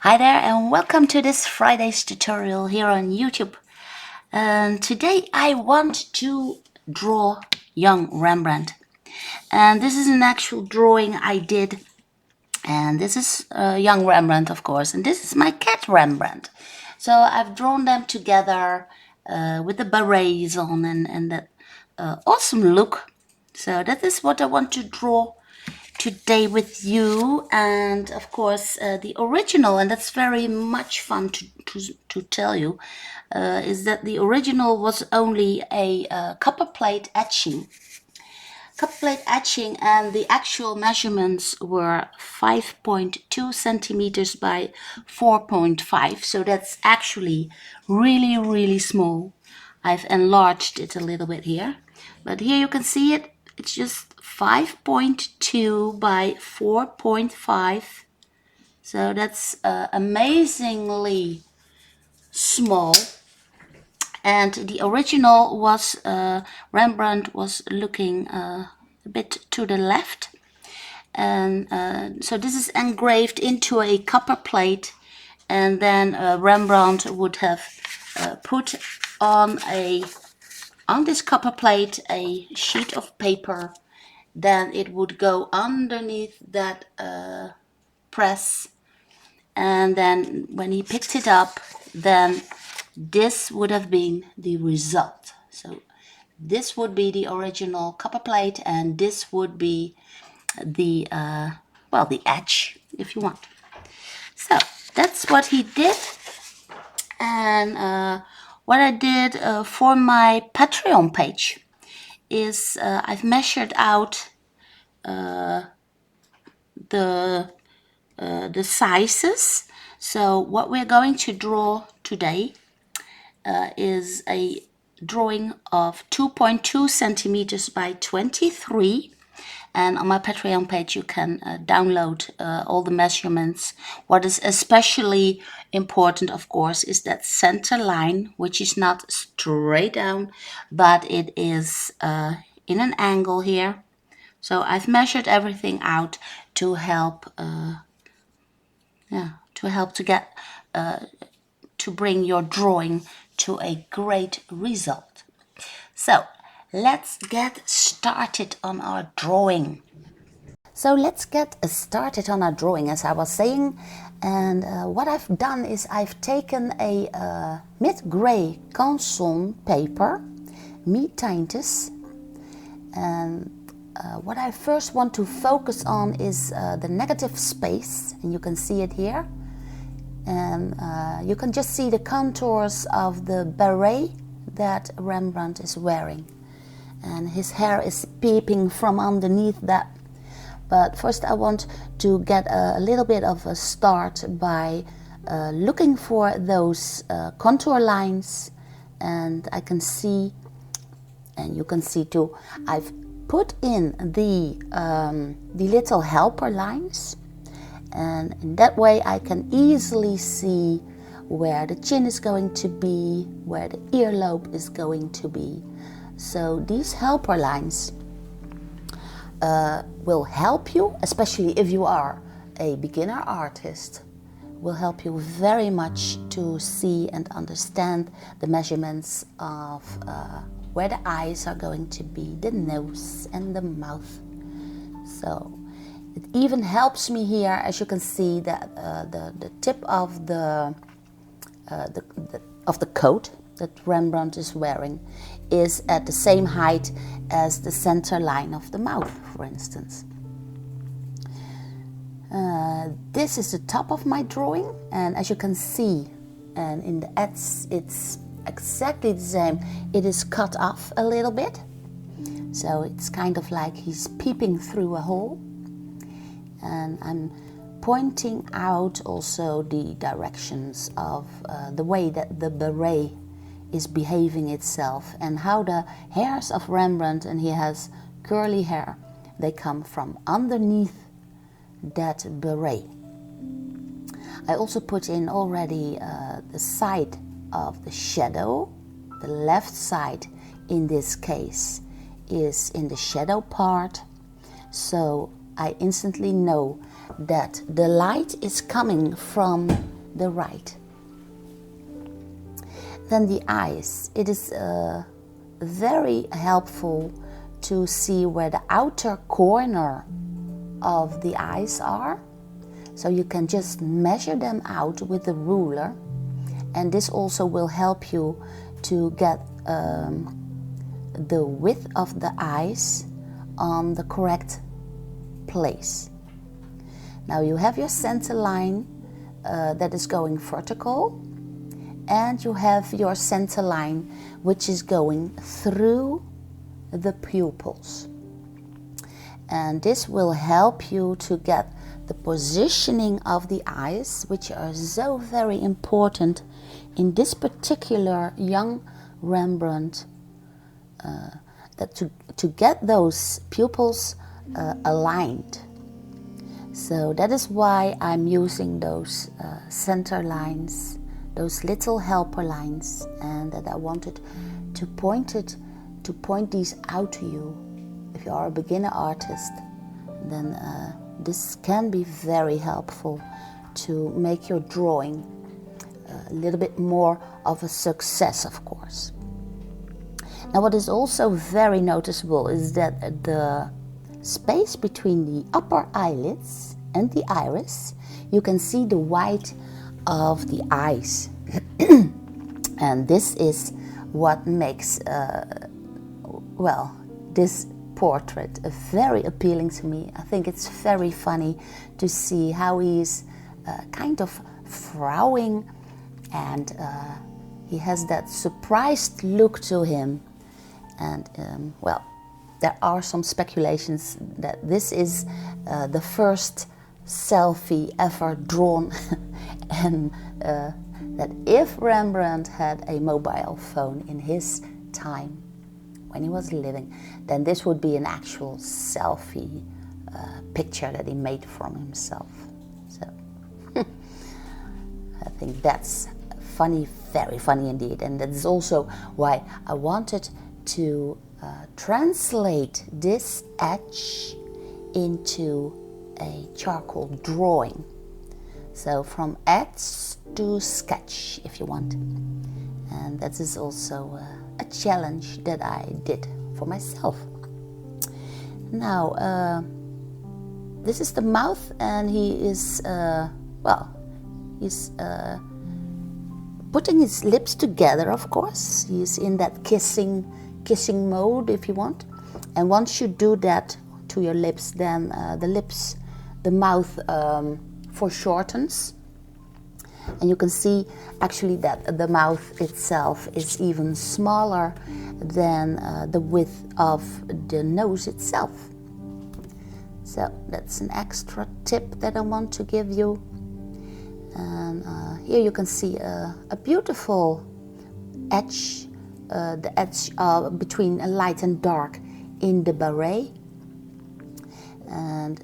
Hi there and welcome to this Friday's tutorial here on YouTube. And today I want to draw Young Rembrandt. And this is an actual drawing I did. And this is Young Rembrandt, of course. And this is my cat Rembrandt. So I've drawn them together with the berets on and that awesome look. So that is what I want to draw today with you. And of course the original, and that's very much fun to tell you, is that the original was only a copper plate etching, and the actual measurements were 5.2 centimeters by 4.5, so that's actually really small. I've enlarged it a little bit here, but here you can see it. It's just 5.2 by 4.5, so that's amazingly small. And the original was Rembrandt was looking a bit to the left, and so this is engraved into a copper plate, and then Rembrandt would have put on this copper plate a sheet of paper. Then it would go underneath that press, and then when he picked it up, then this would have been the result. So this would be the original copper plate, and this would be the the edge, if you want. So that's what he did. And what I did for my Patreon page is I've measured out the sizes. So what we're going to draw today is a drawing of 2.2 centimeters by 23. And on my Patreon page you can download all the measurements. What is especially important, of course, is that center line, which is not straight down, but it is in an angle here. So I've measured everything out to help to get to bring your drawing to a great result. So let's get started on our drawing. As I was saying. And what I've done is I've taken a mid-gray canson paper, mi-teintes, and what I first want to focus on is the negative space, and you can see it here. And you can just see the contours of the beret that Rembrandt is wearing. And his hair is peeping from underneath that. But first I want to get a little bit of a start by looking for those contour lines. And I can see, and you can see too, I've put in the little helper lines. And in that way I can easily see where the chin is going to be, where the earlobe is going to be. So these helper lines will help you, especially if you are a beginner artist, will help you very much to see and understand the measurements of where the eyes are going to be, the nose and the mouth. So it even helps me here, as you can see, that the tip of the coat that Rembrandt is wearing is at the same height as the center line of the mouth, for instance. This is the top of my drawing, and as you can see, and in the edge it's exactly the same. It is cut off a little bit, so it's kind of like he's peeping through a hole. And I'm pointing out also the directions of the way that the beret is behaving itself, and how the hairs of Rembrandt, and he has curly hair, they come from underneath that beret. I also put in already the side of the shadow. The left side in this case is in the shadow part, so I instantly know that the light is coming from the right. Then the eyes. It is very helpful to see where the outer corner of the eyes are. So you can just measure them out with the ruler, and this also will help you to get the width of the eyes on the correct place. Now you have your center line that is going vertical, and you have your center line which is going through the pupils. And this will help you to get the positioning of the eyes, which are so very important in this particular young Rembrandt, that to get those pupils aligned. So that is why I'm using those center lines, those little helper lines, and that I wanted to point these out to you. If you are a beginner artist, then this can be very helpful to make your drawing a little bit more of a success, of course. Now what is also very noticeable is that the space between the upper eyelids and the iris, you can see the white of the eyes. And this is what makes this portrait very appealing to me. I think it's very funny to see how he's kind of frowning, and he has that surprised look to him. And there are some speculations that this is the first selfie ever drawn, and that if Rembrandt had a mobile phone in his time when he was living, then this would be an actual selfie picture that he made from himself. So I think that's funny, very funny indeed, and that is also why I wanted to translate this etch into a charcoal drawing. So from etch to sketch, if you want. And that is also a challenge that I did for myself. Now, this is the mouth, and he is, he's putting his lips together, of course. He's in that kissing mode, if you want. And once you do that to your lips, then the mouth foreshortens. And you can see actually that the mouth itself is even smaller than the width of the nose itself. So that's an extra tip that I want to give you. And here you can see a beautiful edge, the edge between light and dark in the beret. And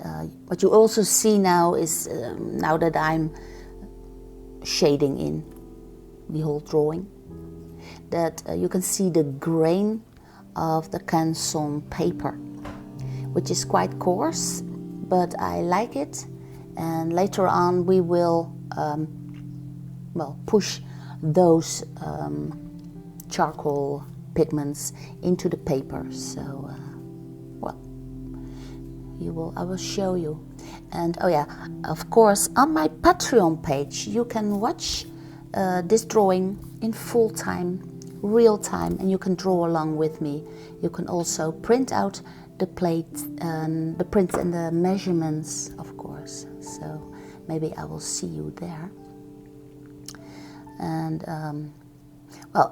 what you also see now is, now that I'm shading in the whole drawing, that you can see the grain of the canson paper, which is quite coarse, but I like it. And later on we will push those charcoal pigments into the paper. So I will show you. And oh yeah, of course, on my Patreon page you can watch this drawing in full time, real time, and you can draw along with me. You can also print out the plate and the prints and the measurements, of course. So maybe I will see you there. And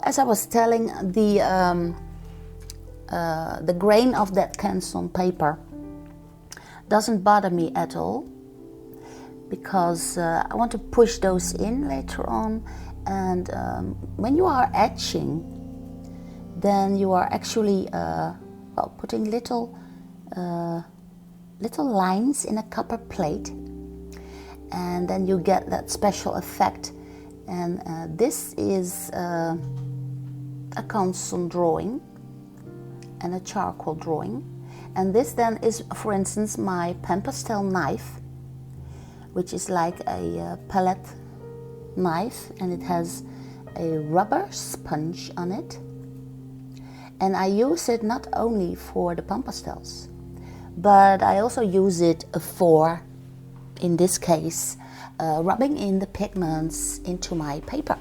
as I was telling, the grain of that canson paper doesn't bother me at all, because I want to push those in later on. And when you are etching, then you are actually putting little lines in a copper plate, and then you get that special effect. And this is a canson drawing and a charcoal drawing. And this then is, for instance, my pen pastel knife, which is like a palette knife, and it has a rubber sponge on it. And I use it not only for the pastels, but I also use it for, in this case, rubbing in the pigments into my paper.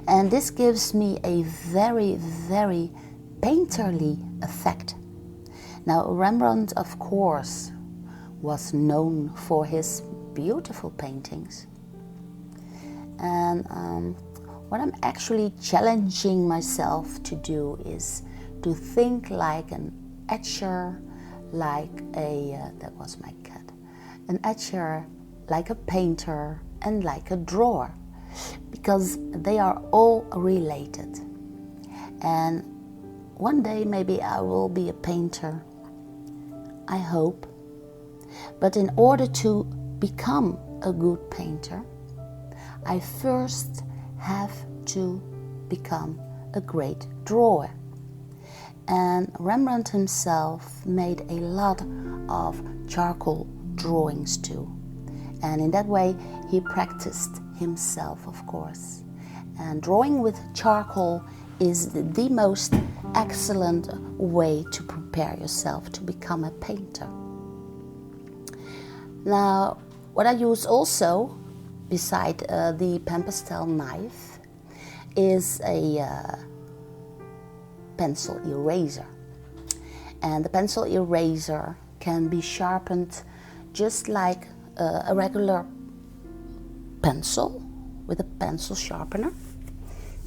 And this gives me a very, very painterly effect. Now, Rembrandt, of course, was known for his beautiful paintings. And what I'm actually challenging myself to do is to think like an etcher, like that was my cat, an etcher, like a painter, and like a drawer, because they are all related. And one day maybe I will be a painter, I hope. But in order to become a good painter, I first have to become a great drawer. And Rembrandt himself made a lot of charcoal drawings too. And in that way he practiced himself, of course. And drawing with charcoal is the most excellent way to prepare yourself to become a painter. Now, what I use also, beside the pen pastel knife, is a pencil eraser. And the pencil eraser can be sharpened just like a regular pencil with a pencil sharpener.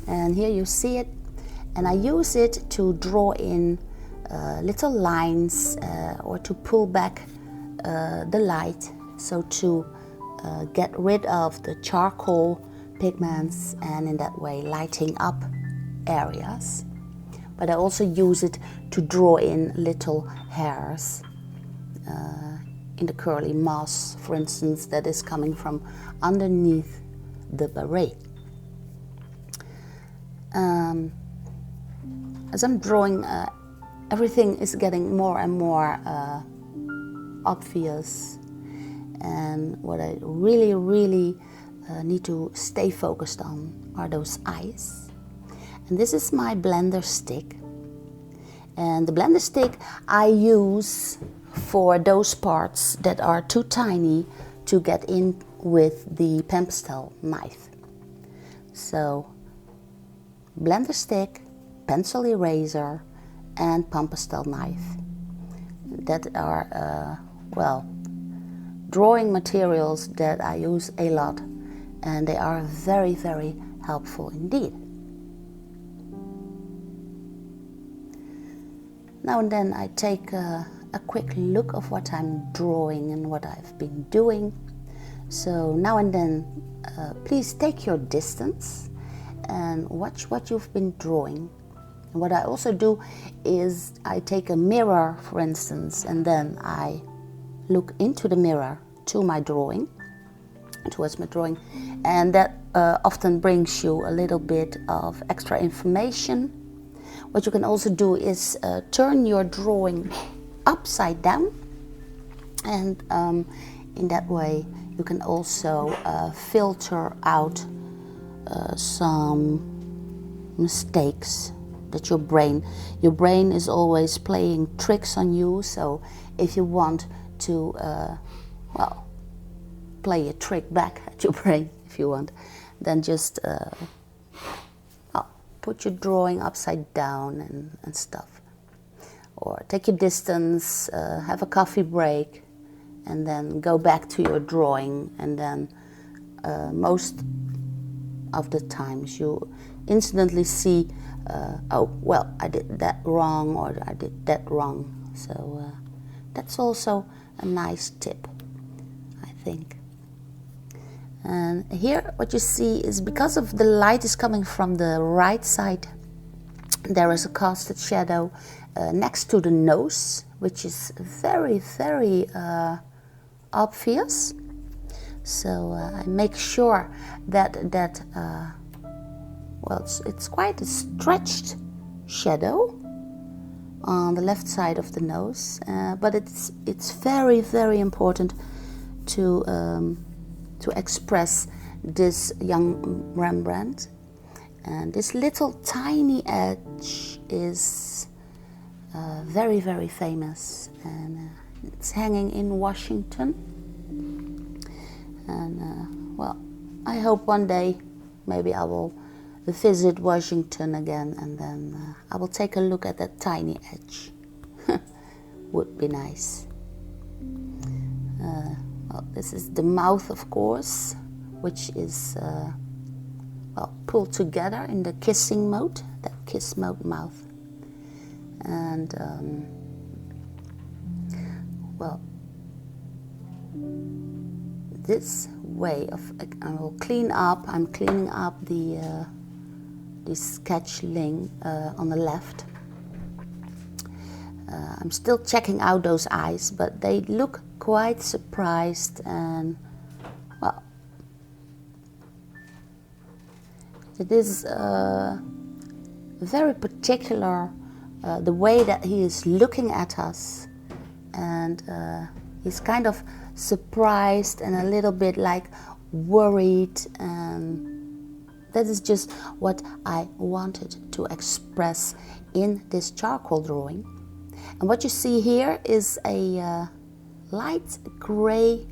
And here you see it. And I use it to draw in little lines or to pull back the light, so to get rid of the charcoal pigments and in that way lighting up areas. But I also use it to draw in little hairs in the curly moss, for instance, that is coming from underneath the beret. As I'm drawing, everything is getting more and more obvious, and what I really need to stay focused on are those eyes. And this is my blender stick, and the blender stick I use for those parts that are too tiny to get in with the pen pastel knife. So blender stick, pencil eraser, and pen pastel knife, that are drawing materials that I use a lot, and they are very, very helpful indeed. Now and then I take a quick look of what I'm drawing and what I've been doing. So now and then please take your distance and watch what you've been drawing. And what I also do is I take a mirror, for instance, and then I look into the mirror towards my drawing, and that often brings you a little bit of extra information. What you can also do is turn your drawing upside down, and in that way you can also filter out some mistakes that your brain is always playing tricks on you. So if you want to play a trick back at your brain, if you want, then just put your drawing upside down and stuff, or take your distance, have a coffee break, and then go back to your drawing. And then most of the times you instantly see, I did that wrong, or I did that wrong. So that's also a nice tip, I think. And here what you see is, because of the light is coming from the right side, there is a casted shadow next to the nose, which is very, very obvious. So I make sure that it's quite a stretched shadow on the left side of the nose, but it's very, very important to express this Young Rembrandt. And this little tiny etch is very, very famous, and it's hanging in Washington. And well, I hope one day maybe I will visit Washington again, and then I will take a look at that tiny etch. Would be nice. Well, this is the mouth, of course, which is well, pulled together in the kissing mode, that kiss mode mouth. And well, this way of, I will clean up, I'm cleaning up the sketch link on the left. I'm still checking out those eyes, but they look quite surprised, and well, it is very particular, the way that he is looking at us, and he's kind of surprised and a little bit like worried, and that is just what I wanted to express in this charcoal drawing. And what you see here is a light gray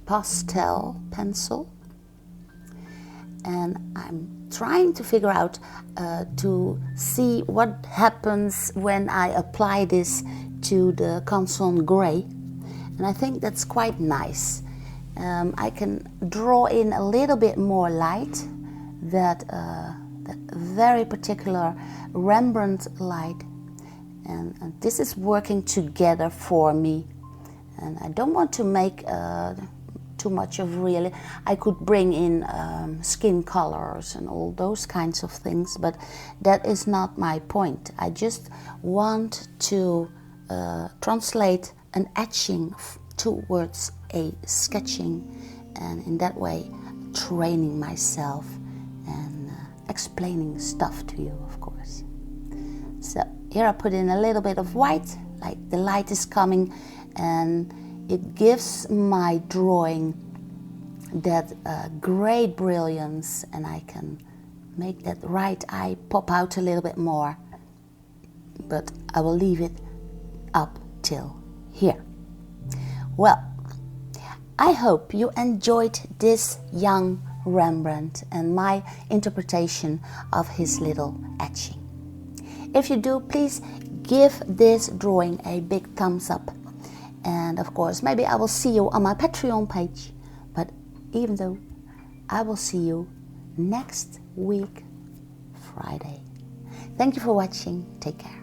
pastel pencil, and I'm trying to figure out to see what happens when I apply this to the Canson gray, and I think that's quite nice. I can draw in a little bit more light, that very particular Rembrandt light, and this is working together for me. And I don't want to make too much of real. I could bring in skin colors and all those kinds of things, but that is not my point. I just want to translate an etching towards a sketching, and in that way training myself and explaining stuff to you, of course. So here I put in a little bit of white, like the light is coming, and it gives my drawing that great brilliance, and I can make that right eye pop out a little bit more, but I will leave it up till here. Well, I hope you enjoyed this Young Rembrandt and my interpretation of his little etching. If you do, please give this drawing a big thumbs up. And of course, maybe I will see you on my Patreon page. But even though, I will see you next week, Friday. Thank you for watching. Take care.